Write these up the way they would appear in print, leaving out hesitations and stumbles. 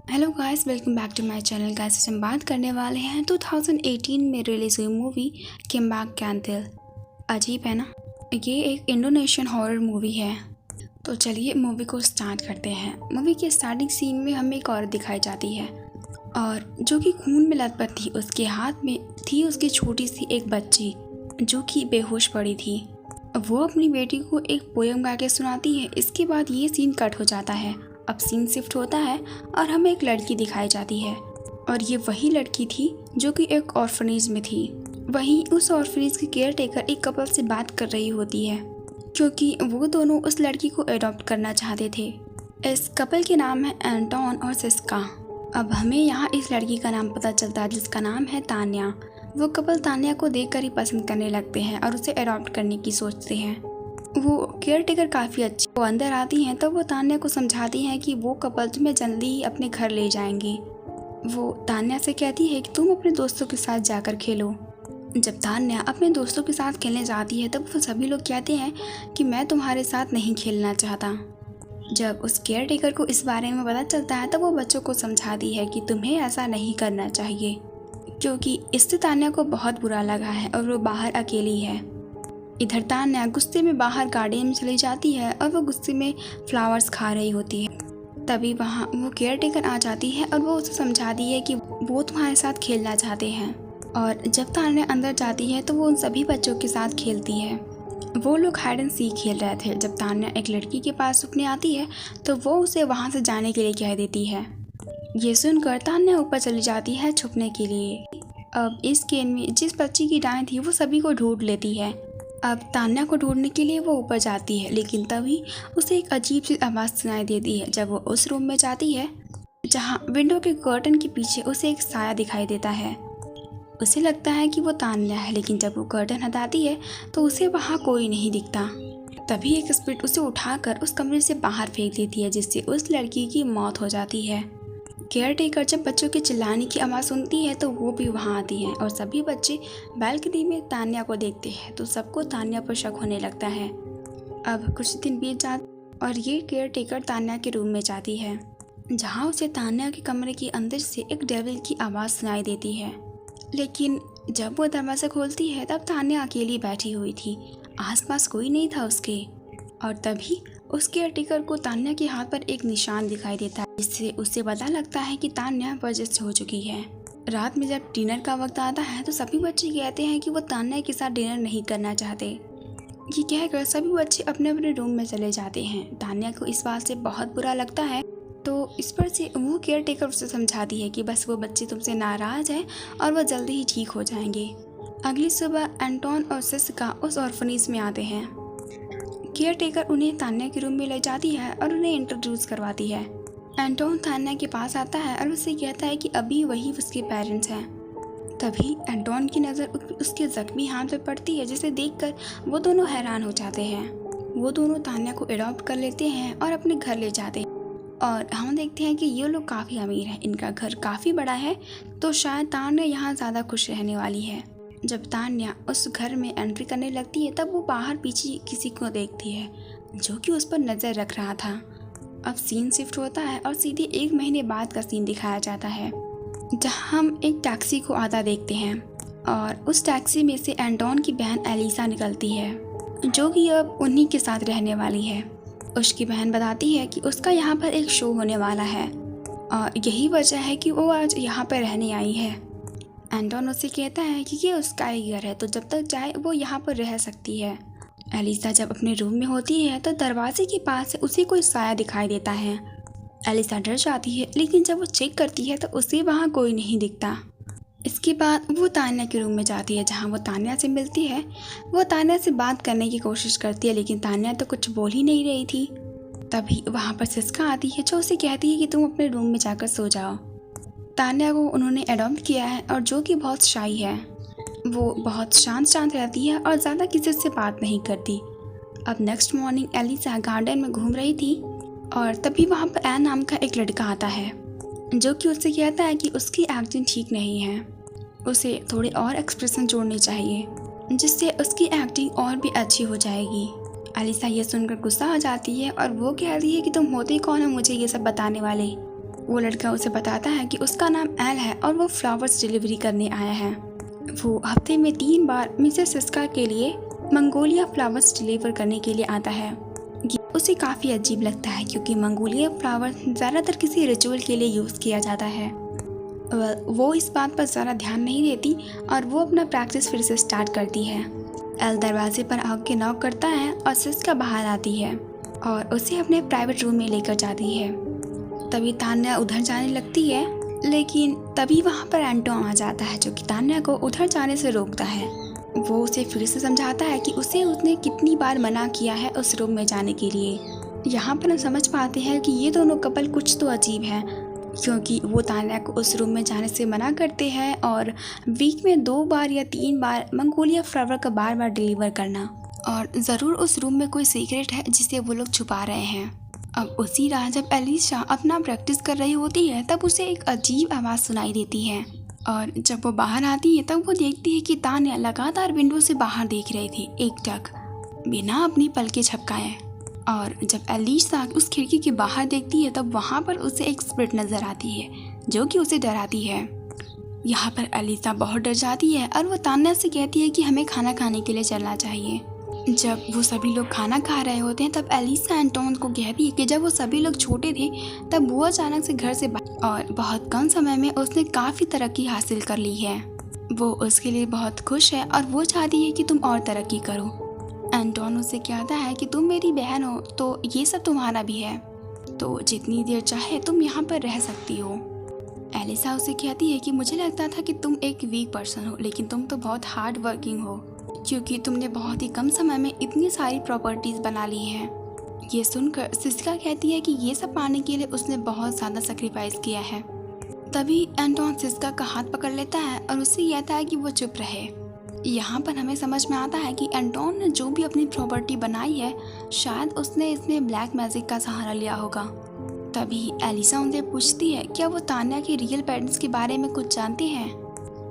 Hello guys, welcome back to my channel. Guys हम बात करने वाले हैं 2018 में रिलीज हुई मूवी कम बैक कैन दिल। अजीब है ना। ये एक इंडोनेशियन हॉरर मूवी है। तो चलिए मूवी को स्टार्ट करते हैं। मूवी के स्टार्टिंग सीन में हमें एक औरत दिखाई जाती है और जो कि खून में लथपथ थी। उसके हाथ में थी उसकी छोटी सी एक बच्ची जो कि बेहोश पड़ी थी। वो अपनी बेटी को एक पोयम गा के सुनाती है। इसके बाद ये सीन कट हो जाता है। अब सीन शिफ्ट होता है और हमें एक लड़की दिखाई जाती है और ये वही लड़की थी जो कि एक ऑर्फनेज में थी। वहीं उस ऑर्फनेज की केयर टेकर एक कपल से बात कर रही होती है क्योंकि वो दोनों उस लड़की को अडॉप्ट करना चाहते थे। इस कपल के नाम है एंटोन और सिस्का। अब हमें यहाँ इस लड़की का नाम पता चलता है जिसका नाम है तान्या। वो कपल तान्या को देखकर ही पसंद करने लगते हैं और उसे अडॉप्ट करने की सोचते हैं। वो केयर टेकर काफ़ी अच्छी। वो अंदर आती हैं तो वो तान्या को समझाती हैं कि वो कपल तुम्हें जल्दी ही अपने घर ले जाएंगे। वो तान्या से कहती है कि तुम अपने दोस्तों के साथ जाकर खेलो। जब तान्या अपने दोस्तों के साथ खेलने जाती है तब वो सभी लोग कहते हैं कि मैं तुम्हारे साथ नहीं खेलना चाहता। जब उस केयर टेकर को इस बारे में पता चलता है तब वो बच्चों को समझाती है कि तुम्हें ऐसा नहीं करना चाहिए क्योंकि इससे तान्या को बहुत बुरा लगा है और वो बाहर अकेली है। इधर तान्या गुस्से में बाहर गार्डन में चली जाती है और वो गुस्से में फ्लावर्स खा रही होती है। तभी वहाँ वो केयर टेकर आ जाती है और वो उसे समझाती है कि वो तुम्हारे साथ खेलना चाहते हैं। और जब तान्या अंदर जाती है तो वो उन सभी बच्चों के साथ खेलती है। वो लोग हाइड एंड सीक खेल रहे थे। जब तान्या एक लड़की के पास रुकने आती है तो वो उसे वहाँ से जाने के लिए कह देती है। ये सुनकर तान्या ऊपर चली जाती है छुपने के लिए। अब इस गेम में जिस बच्ची की डायन थी वो सभी को ढूंढ लेती है। अब तान्या को ढूंढने के लिए वो ऊपर जाती है लेकिन तभी उसे एक अजीब सी आवाज़ सुनाई देती है। जब वो उस रूम में जाती है जहाँ विंडो के कर्टन के पीछे उसे एक साया दिखाई देता है। उसे लगता है कि वो तान्या है लेकिन जब वो कर्टन हटाती है तो उसे वहाँ कोई नहीं दिखता। तभी एक स्पिरिट उसे उठाकर उस कमरे से बाहर फेंक देती है जिससे उस लड़की की मौत हो जाती है। केयर टेकर जब बच्चों के चिल्लाने की आवाज़ सुनती है तो वो भी वहाँ आती हैं और सभी बच्चे बालकनी में तान्या को देखते हैं तो सबको तान्या पर शक होने लगता है। अब कुछ दिन बीत जाते और ये केयर टेकर तान्या के रूम में जाती है जहाँ उसे तान्या के कमरे के अंदर से एक डेविल की आवाज़ सुनाई देती है। लेकिन जब वो दरवाज़ा खोलती है तब तान्या अकेली बैठी हुई थी। आसपास कोई नहीं था उसके। और तभी उस केयर टेकर को तान्या के हाथ पर एक निशान दिखाई देता है जिससे उसे पता लगता है कि तान्या वजह हो चुकी है। रात में जब डिनर का वक्त आता है तो सभी बच्चे कहते हैं कि वो तान्या के साथ डिनर नहीं करना चाहते। ये कहकर सभी बच्चे अपने अपने रूम में चले जाते हैं। तान्या को इस बात से बहुत बुरा लगता है तो इस पर से वो केयर टेकर उसे समझाती है कि बस वो बच्चे तुमसे नाराज़ हैं और वो जल्दी ही ठीक हो जाएंगे। अगली सुबह एंटोन और सिस्का उस ऑर्फनेज में आते हैं। केयर टेकर उन्हें तान्या के रूम में ले जाती है और उन्हें इंट्रोड्यूस करवाती है। एंटोन तान्या के पास आता है और उससे कहता है कि अभी वही उसके पेरेंट्स हैं। तभी एंटोन की नज़र उसके जख्मी हाथ पर पड़ती है जिसे देखकर वो दोनों हैरान हो जाते हैं। वो दोनों तान्या को अडॉप्ट कर लेते हैं और अपने घर ले जाते हैं। और हम देखते हैं कि ये लोग काफ़ी अमीर हैं। इनका घर काफ़ी बड़ा है तो शायद तान्या यहाँ ज़्यादा खुश रहने वाली है। जब तान्या उस घर में एंट्री करने लगती है तब वो बाहर पीछे किसी को देखती है जो कि उस पर नज़र रख रहा था। अब सीन शिफ्ट होता है और सीधे 1 महीने बाद का सीन दिखाया जाता है जहां हम एक टैक्सी को आता देखते हैं और उस टैक्सी में से एंटोन की बहन एलिसा निकलती है जो कि अब उन्हीं के साथ रहने वाली है। उसकी बहन बताती है कि उसका यहाँ पर एक शो होने वाला है और यही वजह है कि वो आज यहाँ पर रहने आई है। एंटोन उससे कहता है कि ये उसका ही घर है तो जब तक चाहे वो यहाँ पर रह सकती है। एलिसा जब अपने रूम में होती है तो दरवाजे के पास से उसे कोई साया दिखाई देता है। एलिसा डर जाती है लेकिन जब वो चेक करती है तो उसे वहाँ कोई नहीं दिखता। इसके बाद वो तान्या के रूम में जाती है जहाँ वो तान्या से मिलती है। वो तान्या से बात करने की कोशिश करती है लेकिन तान्या तो कुछ बोल ही नहीं रही थी। तभी वहाँ पर सिस्का आती है जो उसे कहती है कि तुम अपने रूम में जाकर सो जाओ। तान्या को उन्होंने अडॉप्ट किया है और जो कि बहुत शाई है। वो बहुत शांत शांत रहती है और ज़्यादा किसी से बात नहीं करती। अब नेक्स्ट मॉर्निंग एलिसा गार्डन में घूम रही थी और तभी वहाँ पर एन नाम का एक लड़का आता है जो कि उससे कहता है कि उसकी एक्टिंग ठीक नहीं है, उसे थोड़े और एक्सप्रेशन जोड़ने चाहिए जिससे उसकी एक्टिंग और भी अच्छी हो जाएगी। एलिसा ये सुनकर गुस्सा आ जाती है और वो कहती है कि तुम होते कौन हो मुझे ये सब बताने वाले। वो लड़का उसे बताता है कि उसका नाम एल है और वो फ्लावर्स डिलीवरी करने आया है। वो हफ्ते में 3 बार मिसेस सिस्का के लिए मंगोलिया फ्लावर्स डिलीवर करने के लिए आता है। ये उसे काफ़ी अजीब लगता है क्योंकि मंगोलिया फ्लावर ज़्यादातर किसी रिचुअल के लिए यूज़ किया जाता है। वो इस बात पर ज़्यादा ध्यान नहीं देती और वो अपना प्रैक्टिस फिर से स्टार्ट करती है। एल दरवाजे पर आके नॉक करता है और सिस्का बाहर आती है और उसे अपने प्राइवेट रूम में लेकर जाती है। तभी तान्या उधर जाने लगती है, लेकिन तभी वहाँ पर एंटोन आ जाता है जो कि तान्या को उधर जाने से रोकता है। वो उसे फिर से समझाता है कि उसने कितनी बार मना किया है उस रूम में जाने के लिए। यहाँ पर हम समझ पाते हैं कि ये दोनों कपल कुछ तो अजीब है, क्योंकि वो तान्या को उस रूम में जाने से मना करते हैं और वीक में 2 बार या 3 बार मंगोलिया फ्लावर का बार बार डिलीवर करना, और ज़रूर उस रूम में कोई सीक्रेट है जिसे वो लोग छुपा रहे हैं। अब उसी रात जब एलिशा अपना प्रैक्टिस कर रही होती है तब उसे एक अजीब आवाज़ सुनाई देती है, और जब वो बाहर आती है तब वो देखती है कि तान्या लगातार विंडो से बाहर देख रही थी एकटक बिना अपनी पलकें झपकाए। और जब एलिशा उस खिड़की के बाहर देखती है तब वहाँ पर उसे एक स्पिरिट नज़र आती है जो कि उसे डराती है। यहाँ पर एलिशा बहुत डर जाती है और वो तान्या से कहती है कि हमें खाना खाने के लिए चलना चाहिए। जब वो सभी लोग खाना खा रहे होते हैं तब एलिशा एंटोन को कहती है कि जब वो सभी लोग छोटे थे तब वो अचानक से घर से और बहुत कम समय में उसने काफ़ी तरक्की हासिल कर ली है। वो उसके लिए बहुत खुश है और वो चाहती है कि तुम और तरक्की करो। एंटोन उसे कहता है कि तुम मेरी बहन हो तो ये सब तुम्हारा भी है, तो जितनी देर चाहे तुम यहाँ पर रह सकती हो। एलिशा उसे कहती है कि मुझे लगता था कि तुम एक वीक पर्सन हो, लेकिन तुम तो बहुत हार्ड वर्किंग हो क्योंकि तुमने बहुत ही कम समय में इतनी सारी प्रॉपर्टीज़ बना ली हैं। ये सुनकर सिस्का कहती है कि ये सब पाने के लिए उसने बहुत ज़्यादा सेक्रीफाइस किया है। तभी एंटोन सिस्का का हाथ पकड़ लेता है और उससे कहता है कि वो चुप रहे। यहाँ पर हमें समझ में आता है कि एंटोन ने जो भी अपनी प्रॉपर्टी बनाई है शायद उसने इसमें ब्लैक मैजिक का सहारा लिया होगा। तभी एलिशा उनसे पूछती है क्या वो तान्या के रियल पेरेंट्स के बारे में कुछ जानते हैं।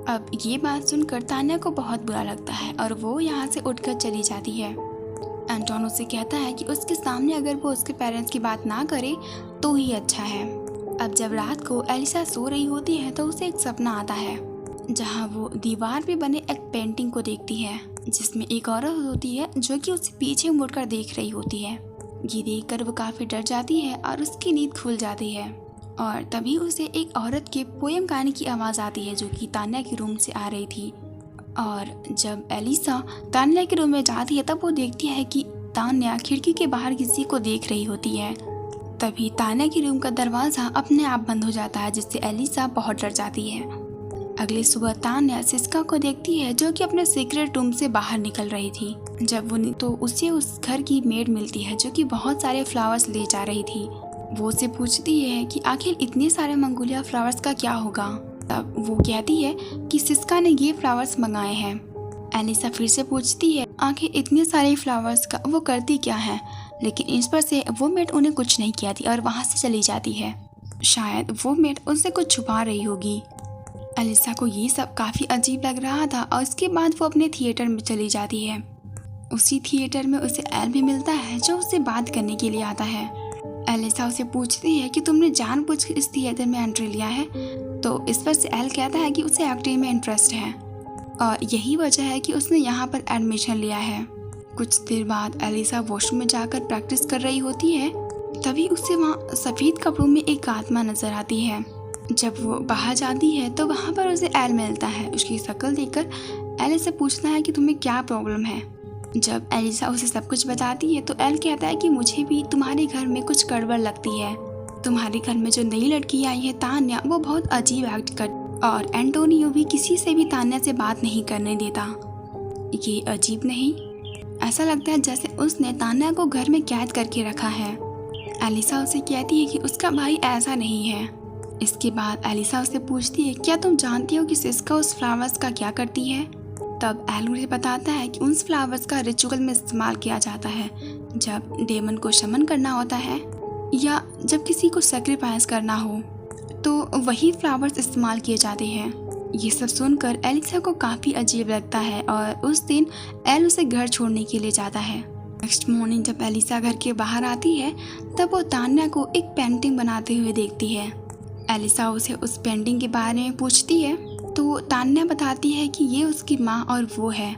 अब ये बात सुनकर तान्या को बहुत बुरा लगता है और वो यहाँ से उठकर चली जाती है। एंटोन उसे कहता है कि उसके सामने अगर वो उसके पेरेंट्स की बात ना करे तो ही अच्छा है। अब जब रात को एलिशा सो रही होती है तो उसे एक सपना आता है जहाँ वो दीवार पे बने एक पेंटिंग को देखती है जिसमें एक औरत होती है जो कि उसे पीछे मुड़कर देख रही होती है। ये देखकर वो काफ़ी डर जाती है और उसकी नींद खुल जाती है, और तभी उसे एक औरत के पोयम गाने की आवाज़ आती है जो कि तान्या के रूम से आ रही थी। और जब एलिशा तान्या के रूम में जाती है तब वो देखती है कि तान्या खिड़की के बाहर किसी को देख रही होती है। तभी तान्या के रूम का दरवाज़ा अपने आप बंद हो जाता है जिससे एलिशा बहुत डर जाती है। अगली सुबह तान्या सिस्का को देखती है जो कि अपने सीक्रेट रूम से बाहर निकल रही थी। जब वो तो उसे उस घर की मेड मिलती है जो कि बहुत सारे फ्लावर्स ले जा रही थी। वो उसे पूछती है कि आखिर इतने सारे मंगोलिया फ्लावर्स का क्या होगा। तब वो कहती है कि सिस्का ने ये फ्लावर्स मंगाए हैं। एलिशा फिर से पूछती है आखिर इतने सारे फ्लावर्स का वो करती क्या है, लेकिन इस पर से वो मेड उन्हें कुछ नहीं कहती और वहाँ से चली जाती है। शायद वो मेड उनसे कुछ छुपा रही होगी। एलिशा को ये सब काफ़ी अजीब लग रहा था और उसके बाद वो अपने थिएटर में चली जाती है। उसी थिएटर में उसे एल भी मिलता है जो उससे बात करने के लिए आता है। एलिशा उसे पूछती है कि तुमने जानबूझकर इस थिएटर में एंट्री लिया है, तो इस पर से एल कहता है कि उसे एक्टिंग में इंटरेस्ट है और यही वजह है कि उसने यहाँ पर एडमिशन लिया है। कुछ देर बाद एलिशा वॉशरूम में जाकर प्रैक्टिस कर रही होती है, तभी उसे वहाँ सफ़ेद कपड़ों में एक आत्मा नजर आती है। जब वो बाहर जाती है तो वहाँ पर उसे एल मिलता है। उसकी शक्ल देखकर एल से पूछता है कि तुम्हें क्या प्रॉब्लम है। जब एलिशा उसे सब कुछ बताती है तो एल कहता है कि मुझे भी तुम्हारे घर में कुछ गड़बड़ लगती है। तुम्हारे घर में जो नई लड़की आई है तान्या, वो बहुत अजीब एक्ट कर और एंटोनियो भी किसी से भी तान्या से बात नहीं करने देता। ये अजीब नहीं, ऐसा लगता है जैसे उसने तान्या को घर में कैद करके रखा है। एलिशा उसे कहती है कि उसका भाई ऐसा नहीं है। इसके बाद एलिशा उससे पूछती है क्या तुम जानती हो कि सिस्का उस फ्लावर्स का क्या करती है। तब एल मुझे बताता है कि उन फ्लावर्स का रिचुअल में इस्तेमाल किया जाता है जब डेमन को शमन करना होता है या जब किसी को सेक्रीफाइस करना हो, तो वही फ्लावर्स इस्तेमाल किए जाते हैं। ये सब सुनकर एलिशा को काफ़ी अजीब लगता है और उस दिन एल उसे घर छोड़ने के लिए जाता है। नेक्स्ट मॉर्निंग जब एलिशा घर के बाहर आती है तब वो तान्या को एक पेंटिंग बनाते हुए देखती है। एलिसा उसे उस पेंटिंग के बारे में पूछती है तो तान्या बताती है कि ये उसकी माँ और वो है,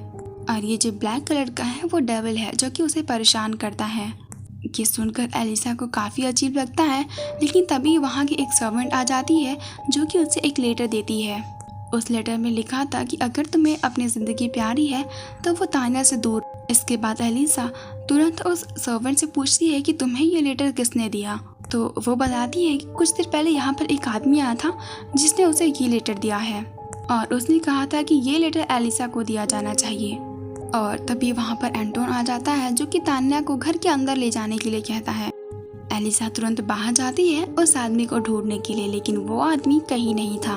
और ये जो ब्लैक कलर का है वो डेविल है जो कि उसे परेशान करता है। ये सुनकर एलिसा को काफ़ी अजीब लगता है, लेकिन तभी वहाँ की एक सर्वेंट आ जाती है जो कि उसे एक लेटर देती है। उस लेटर में लिखा था कि अगर तुम्हें अपनी ज़िंदगी प्यारी है तो वो तान्या से दूर। इसके बाद एलिसा तुरंत उस सर्वेंट से पूछती है कि तुम्हें ये लेटर किसने दिया। तो वो बताती है कि कुछ देर पहले यहाँ पर एक आदमी आया था जिसने उसे ये लेटर दिया है, और उसने कहा था कि ये लेटर एलिसा को दिया जाना चाहिए। और तभी वहाँ पर एंटोन आ जाता है जो कि तान्या को घर के अंदर ले जाने के लिए कहता है। एलिसा तुरंत बाहर जाती है उस आदमी को ढूंढने के लिए, लेकिन वो आदमी कहीं नहीं था।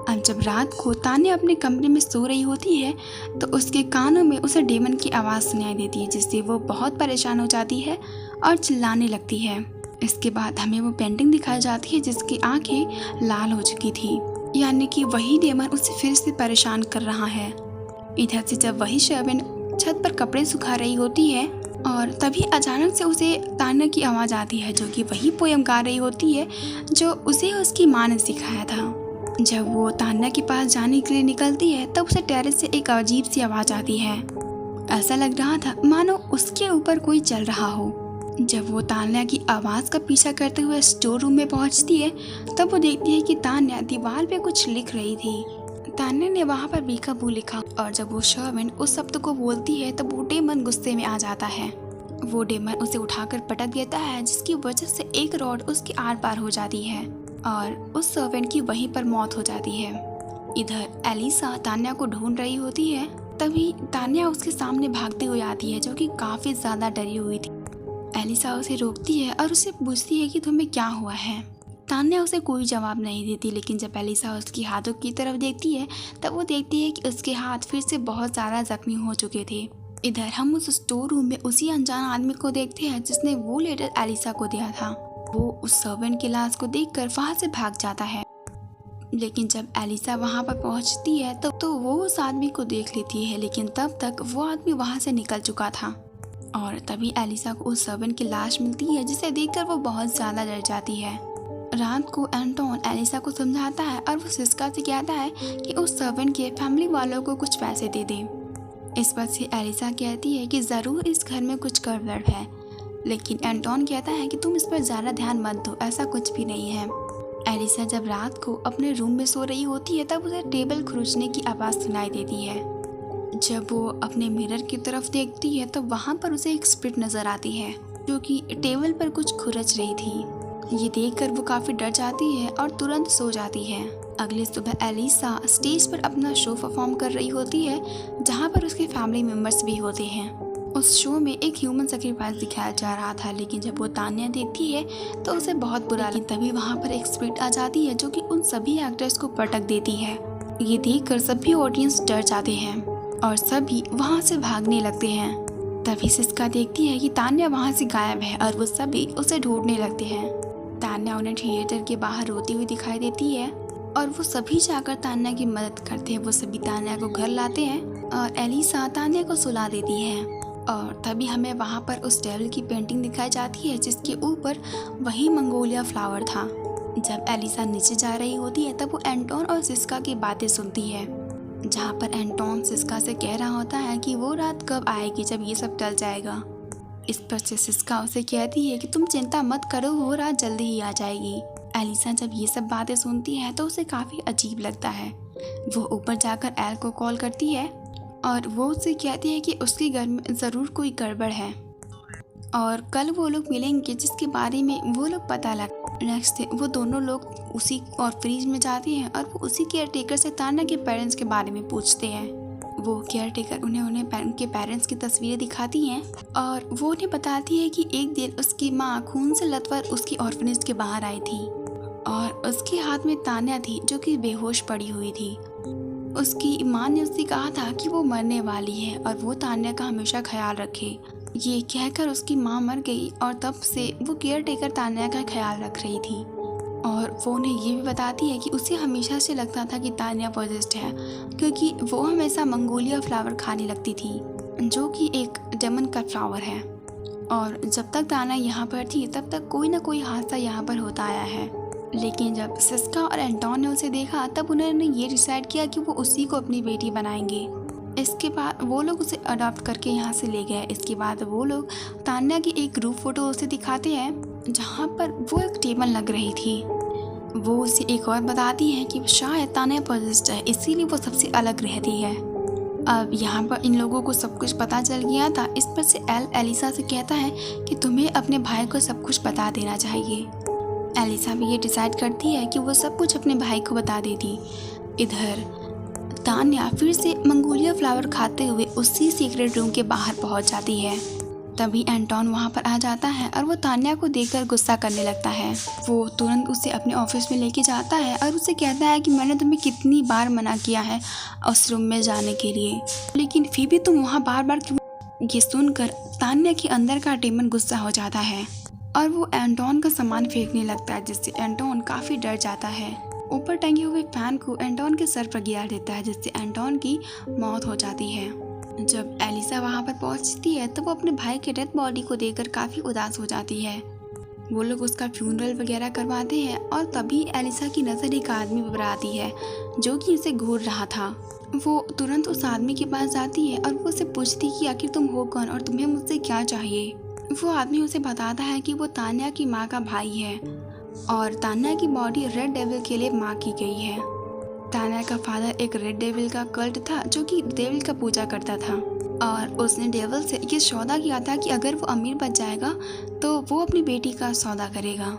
अब जब रात को तान्या अपने कमरे में सो रही होती है तो उसके कानों में उसे डेमन की आवाज़ सुनाई देती है, जिससे वो बहुत परेशान हो जाती है और चिल्लाने लगती है। इसके बाद हमें वो पेंटिंग दिखाई जाती है जिसकी आंखें लाल हो चुकी थी, यानी कि वही डेमन उसे फिर से परेशान कर रहा है। इधर से जब वही शर्विन छत पर कपड़े सुखा रही होती है और तभी अचानक से उसे तान्या की आवाज़ आती है जो कि वही पोयम गा रही होती है जो उसे उसकी माँ ने सिखाया था। जब वो तान्या के पास जाने के लिए निकलती है तब उसे टेरेस से एक अजीब सी आवाज़ आती है। ऐसा लग रहा था मानो उसके ऊपर कोई चल रहा हो। जब वो तान्या की आवाज़ का पीछा करते हुए स्टोर रूम में पहुंचती है तब वो देखती है कि तान्या दीवार पे कुछ लिख रही थी। तान्या ने वहाँ पर बीकाबू लिखा, और जब वो शर्विन उस शब्द को बोलती है तब वो डेमन गुस्से में आ जाता है। वो डेमन उसे उठाकर पटक देता है जिसकी वजह से एक रॉड उसके आर पार हो जाती है और उस सर्वेंट की वहीं पर मौत हो जाती है। इधर एलिसा तान्या को ढूंढ रही होती है, तभी तान्या उसके सामने भागती हुई आती है जो कि काफ़ी ज़्यादा डरी हुई थी। एलिसा उसे रोकती है और उससे पूछती है कि तुम्हें क्या हुआ है। तान्या उसे कोई जवाब नहीं देती, लेकिन जब एलिसा उसकी हाथों की तरफ देखती है तब वो देखती है कि उसके हाथ फिर से बहुत ज़्यादा जख्मी हो चुके थे। इधर हम उस स्टोर रूम में उसी अनजान आदमी को देखते हैं जिसने वो लेटर एलिसा को दिया था। वो उस सर्वेंट की लाश को देखकर वहाँ से भाग जाता है, लेकिन जब एलिसा वहाँ पर पहुँचती है तो वो उस आदमी को देख लेती है, लेकिन तब तक वो आदमी वहाँ से निकल चुका था। और तभी एलिसा को उस सर्वेंट की लाश मिलती है जिसे देखकर वो बहुत ज़्यादा डर जाती है। रात को एंटोन एलिसा को समझाता है और वो सिस्का से कहता है कि उस सर्वेंट के फैमिली वालों को कुछ पैसे दे दे। इस बात से एलिसा कहती है कि ज़रूर इस घर में कुछ गड़बड़ है, लेकिन एंटोन कहता है कि तुम इस पर ज़्यादा ध्यान मत दो, ऐसा कुछ भी नहीं है। एलिसा जब रात को अपने रूम में सो रही होती है तब उसे टेबल खरोंचने की आवाज़ सुनाई देती है। जब वो अपने मिरर की तरफ देखती है तो वहाँ पर उसे एक स्पिरिट नज़र आती है जो कि टेबल पर कुछ खुरच रही थी। ये देखकर वो काफ़ी डर जाती है और तुरंत सो जाती है। अगले सुबह एलिसा स्टेज पर अपना शो परफॉर्म कर रही होती है जहाँ पर उसके फैमिली मेम्बर्स भी होते हैं। उस शो में एक ह्यूमन सैक्रिफाइस दिखाया जा रहा था, लेकिन जब वो तान्या देखती है तो उसे बहुत बुरा लगता है। तभी वहाँ पर एक स्पिरिट आ जाती है जो कि उन सभी एक्टर्स को पटक देती है। ये देखकर सभी ऑडियंस डर जाते हैं और सभी वहाँ से भागने लगते हैं। तभी सिस्का देखती है कि तान्या वहाँ से गायब है और वो सभी उसे ढूंढने लगते हैं। तान्या उन्हें थिएटर के बाहर रोती हुई दिखाई देती है और वो सभी जाकर तान्या की मदद करते हैं। वो सभी तान्या को घर लाते हैं और एलिसा तान्या को सुला देती है। और तभी हमें वहाँ पर उस डेविल की पेंटिंग दिखाई जाती है जिसके ऊपर वही मंगोलिया फ्लावर था। जब एलिसा नीचे जा रही होती है तब वो एंटोन और सिस्का की बातें सुनती है, जहाँ पर एंटोन सिस्का से कह रहा होता है कि वो रात कब आएगी जब ये सब टल जाएगा। इस पर से सिस्का उसे कहती है कि तुम चिंता मत करो, वो रात जल्दी ही आ जाएगी। एलिसा जब ये सब बातें सुनती है तो उसे काफ़ी अजीब लगता है। वो ऊपर जाकर एल को कॉल करती है और वो उससे कहती है कि उसके घर में ज़रूर कोई गड़बड़ है और कल वो लोग मिलेंगे जिसके बारे में वो लोग पता लग। नेक्स्ट डे वो दोनों लोग उसी और फ्रिज में जाते हैं और वो उसी केयर टेकर से तान्या के पेरेंट्स के बारे में पूछते हैं। वो केयर टेकर उन्हें उनके पेरेंट्स की तस्वीरें दिखाती हैं और वो उन्हें बताती है कि एक दिन उसकी माँ खून से लथपथ उसकी ऑर्फनेज के बाहर आई थी और उसके हाथ में तान्या थी जो कि बेहोश पड़ी हुई थी। उसकी माँ ने उससे कहा था कि वो मरने वाली है और वो तान्या का हमेशा ख्याल रखे। ये कहकर उसकी माँ मर गई और तब से वो केयर टेकर तान्या का ख्याल रख रही थी। और वो उन्हें ये भी बताती है कि उसे हमेशा से लगता था कि तान्या पॉजेस्ड है, क्योंकि वो हमेशा मंगोलिया फ्लावर खाने लगती थी जो कि एक डेमन का फ्लावर है। और जब तक तान्या यहाँ पर थी तब तक कोई ना कोई हादसा यहाँ पर होता आया है। लेकिन जब सिस्का और एंटोन ने उसे देखा तब उन्होंने ये डिसाइड किया कि वो उसी को अपनी बेटी बनाएंगे। इसके बाद वो लोग उसे अडॉप्ट करके यहाँ से ले गए। इसके बाद वो लोग तान्या की एक ग्रुप फोटो उसे दिखाते हैं जहाँ पर वो एक टेबल लग रही थी। वो उसे एक और बताती है कि शायद तान्या पॉजिस्ट है, इसीलिए वो सबसे अलग रहती है। अब यहाँ पर इन लोगों को सब कुछ पता चल गया था। इस पर से एल एलिसा से कहता है कि तुम्हें अपने भाई को सब कुछ बता देना चाहिए। एलिसा भी ये डिसाइड करती है कि वो सब कुछ अपने भाई को बता देती। इधर तान्या फिर से मंगोलिया फ्लावर खाते हुए उसी सीक्रेट रूम के बाहर पहुंच जाती है। तभी एंटोन वहां पर आ जाता है और वो तान्या को देखकर गुस्सा करने लगता है। वो तुरंत उसे अपने ऑफिस में लेके जाता है और उसे कहता है कि मैंने तुम्हें कितनी बार मना किया है उस रूम में जाने के लिए, लेकिन फिर भी तुम वहां बार बार क्यों। ये सुनकर तान्या के अंदर का डेमन गुस्सा हो जाता है और वो एंटोन का सामान फेंकने लगता है, जिससे एंटोन काफी डर जाता है। ऊपर टंगे हुए फैन को एंटोन के सर पर गिरा देता है, जिससे एंटोन की मौत हो जाती है। जब एलिसा वहां पर पहुंचती है तो वो अपने भाई के डेड बॉडी को देखकर काफी उदास हो जाती है। वो लोग उसका फ्यूनरल वगैरह करवाते हैं और तभी एलिसा की नज़र एक आदमी पर आती है जो कि उसे घूर रहा था। वो तुरंत उस आदमी के पास जाती है और वो उसे पूछती कि आखिर तुम हो कौन और तुम्हें मुझसे क्या चाहिए। वो आदमी उसे बताता है कि वो तान्या की माँ का भाई है और तान्या की बॉडी रेड डेविल के लिए माँ की गई है। तान्या का फादर एक रेड डेविल का कल्ट था जो कि डेविल का पूजा करता था और उसने डेविल से ये सौदा किया था कि अगर वो अमीर बच जाएगा तो वो अपनी बेटी का सौदा करेगा।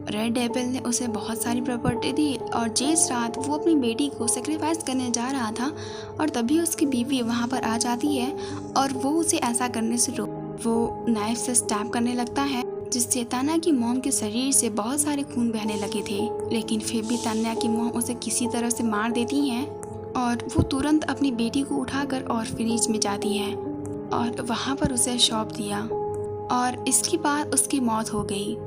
रेड डेविल ने उसे बहुत सारी प्रॉपर्टी दी और जिस रात वो अपनी बेटी को सेक्रीफाइस करने जा रहा था और तभी उसकी बीवी वहाँ पर आ जाती है और वो उसे ऐसा करने से वो नाइफ से स्टैब करने लगता है, जिससे तान्या की मॉम के शरीर से बहुत सारे खून बहने लगे थे। लेकिन फिर भी तान्या की मॉम उसे किसी तरह से मार देती हैं और वो तुरंत अपनी बेटी को उठाकर ऑर्फनेज में जाती है और वहाँ पर उसे सौंप दिया और इसके बाद उसकी मौत हो गई।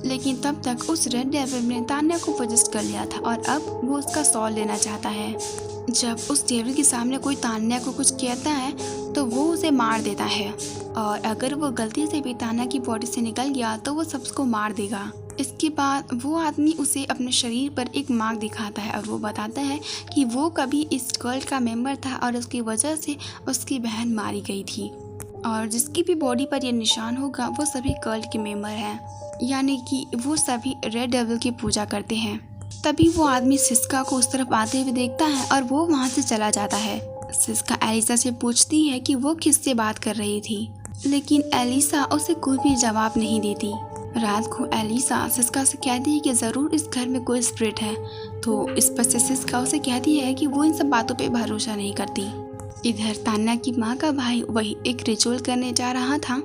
लेकिन तब तक उस रेड डेविल ने तान्या को पोजेस्ट कर लिया था और अब वो उसका सॉल लेना चाहता है। जब उस डेविल के सामने कोई तान्या को कुछ कहता है तो वो उसे मार देता है और अगर वो गलती से भी तान्या की बॉडी से निकल गया तो वो सबको मार देगा। इसके बाद वो आदमी उसे अपने शरीर पर एक मार्क दिखाता है और वो बताता है कि वो कभी इस कल्ट का मेंबर था और उसकी वजह से उसकी बहन मारी गई थी और जिसकी भी बॉडी पर ये निशान होगा वो सभी कल्ट के मेंबर हैं, यानी कि वो सभी रेड डेविल की पूजा करते हैं। तभी वो आदमी सिस्का को उस तरफ आते हुए देखता है और वो वहाँ से चला जाता है। सिस्का एलिसा से पूछती है कि वो किससे बात कर रही थी, लेकिन एलिसा उसे कोई भी जवाब नहीं देती। रात को एलिसा सिस्का से कहती है कि ज़रूर इस घर में कोई स्पिरिट है, तो इस पर से सिस्का उसे कहती है कि वो इन सब बातों पे भरोसा नहीं करती। इधर तान्या की माँ का भाई वही एक रिचुअल करने जा रहा था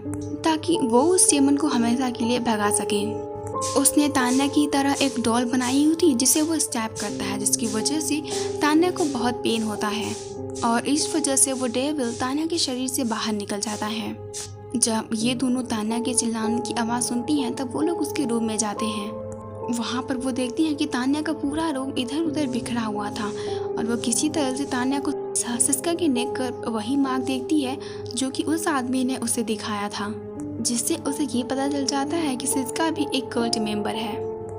ताकि वो उस डेमन को हमेशा के लिए भगा सके। उसने तान्या की तरह एक डॉल बनाई हुई थी जिसे वो स्टैप करता है, जिसकी वजह से तान्या को बहुत पेन होता है और इस वजह से वो डेविल तान्या के शरीर से बाहर निकल जाता है। जब ये दोनों तान्या के चिल्लाने की आवाज़ सुनती हैं तब वो लोग उसके रूम में जाते हैं। वहाँ पर वो देखती हैं कि तान्या का पूरा रूम इधर उधर बिखरा हुआ था और वो किसी तरह से तान्या को सिस्का के नेक पर वही मार्क देखती है जो कि उस आदमी ने उसे दिखाया था, जिससे उसे ये पता चल जाता है कि सिस्का भी एक कल्ट मेंबर है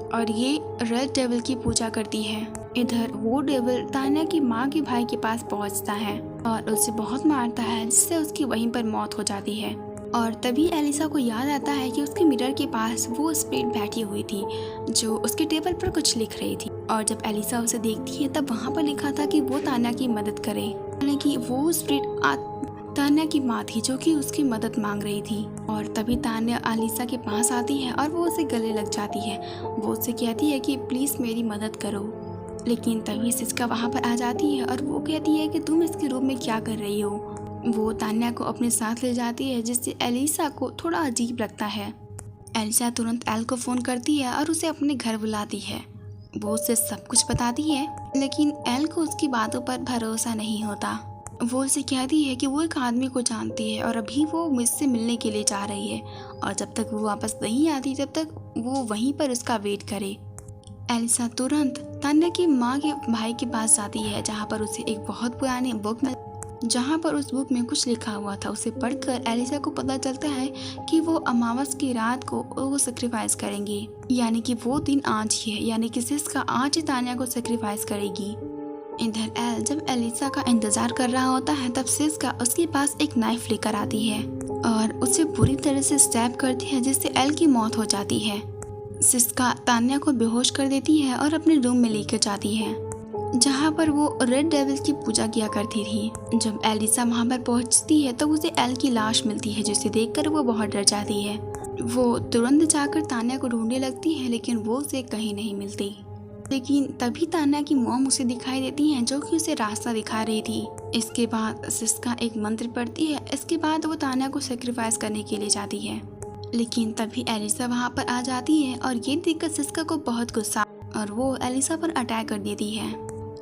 और ये रेड डेविल की पूजा करती है। इधर वो डेविल तान्या की माँ के भाई के पास पहुंचता है और उसे बहुत मारता है, जिससे उसकी वहीं पर मौत हो जाती है। और तभी एलिसा को याद आता है कि उसके मिरर के पास वो स्पिरिट बैठी हुई थी जो उसके टेबल पर कुछ लिख रही थी और जब एलिसा उसे देखती है तब वहाँ पर लिखा था कि वो तान्या की मदद करे, यानी कि वो स्पिरिट तान्या की माँ थी जो कि उसकी मदद मांग रही थी। और तभी तान्या एलिसा के पास आती है और वो उसे गले लग जाती है। वो उससे कहती है कि प्लीज़ मेरी मदद करो, लेकिन तभी सिस्का वहाँ पर आ जाती है और वो कहती है कि तुम इसके रूम में क्या कर रही हो। वो तान्या को अपने साथ ले जाती है, जिससे एलिसा को थोड़ा अजीब लगता है। एलिसा तुरंत एल को फ़ोन करती है और उसे अपने घर बुलाती है। वो उसे सब कुछ बताती है, लेकिन एल को उसकी बातों पर भरोसा नहीं होता। वो उसे कहती है कि वो एक आदमी को जानती है और अभी वो मुझसे मिलने के लिए जा रही है और जब तक वो वापस नहीं आती तब तक वो वहीं पर उसका वेट करे। एलिसा तुरंत तान्या की माँ के भाई के पास जाती है, जहाँ पर उसे एक बहुत पुरानी बुक जहाँ पर उस बुक में कुछ लिखा हुआ था उसे पढ़कर एलिसा को पता चलता है कि वो अमावस की रात को वो सेक्रीफाइस करेंगी, यानी कि वो दिन आज ही है, यानी कि सिस्का आज ही तान्या को सेक्रीफाइस करेगी। इधर एल जब एलिसा का इंतजार कर रहा होता है तब सिस्का उसके पास एक नाइफ लेकर आती है और उसे बुरी तरह से स्टैब करती है, जिससे एल की मौत हो जाती है। सिस्का तान्या को बेहोश कर देती है और अपने रूम में लेकर जाती है जहाँ पर वो रेड डेविल की पूजा किया करती थी। जब एलिसा वहाँ पर पहुँचती है तो उसे एल की लाश मिलती है, जिसे देखकर वो बहुत डर जाती है। वो तुरंत जाकर तान्या को ढूंढने लगती है लेकिन वो उसे कहीं नहीं मिलती। लेकिन तभी तान्या की मॉम उसे दिखाई देती है जो कि उसे रास्ता दिखा रही थी। इसके बाद सिस्का एक मंत्र पढ़ती है। इसके बाद वो तान्या को सेक्रीफाइस करने के लिए जाती है, लेकिन तभी एलिसा वहाँ पर आ जाती है और ये देखकर सिस्का को बहुत गुस्सा और वो एलिसा पर अटैक कर देती है।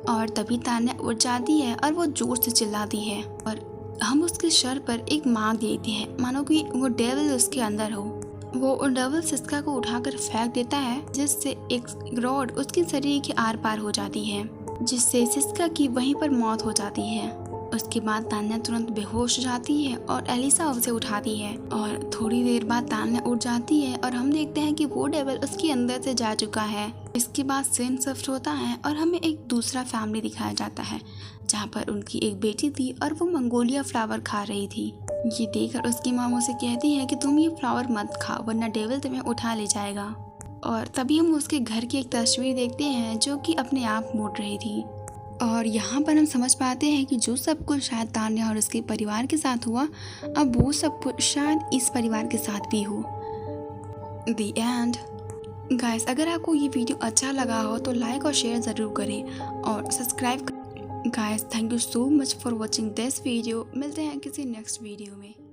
और तभी तान्या उठ जाती है और वो जोर से चिल्लाती है और हम उसके सर पर एक मार देते हैं, मानो कि वो डेविल उसके अंदर हो। वो डेविल सिस्का को उठाकर फेंक देता है, जिससे एक रॉड उसके शरीर के आर पार हो जाती है, जिससे सिस्का की वहीं पर मौत हो जाती है। उसके बाद तान्या तुरंत बेहोश हो जाती है और एलिसा उसे उठाती है और थोड़ी देर बाद तान्या उठ जाती है और हम देखते हैं कि वो डेविल उसके अंदर से जा चुका है। इसके बाद सीन शिफ्ट होता है और हमें एक दूसरा फैमिली दिखाया जाता है जहाँ पर उनकी एक बेटी थी और वो मंगोलिया फ्लावर खा रही थी। ये देखकर उसकी माँ उसे कहती है कि तुम ये फ्लावर मत खाओ वरना डेविल तुम्हें उठा ले जाएगा। और तभी हम उसके घर की एक तस्वीर देखते हैं जो कि अपने आप मुड़ रही थी। और यहाँ पर हम समझ पाते हैं कि जो सब कुछ शायद तान्या और उसके परिवार के साथ हुआ, अब वो सब कुछ शायद इस परिवार के साथ भी हो। The end. गाइस, अगर आपको ये वीडियो अच्छा लगा हो तो लाइक और शेयर ज़रूर करें और subscribe. Guys, thank you so much for watching this video. मिलते हैं किसी नेक्स्ट वीडियो में।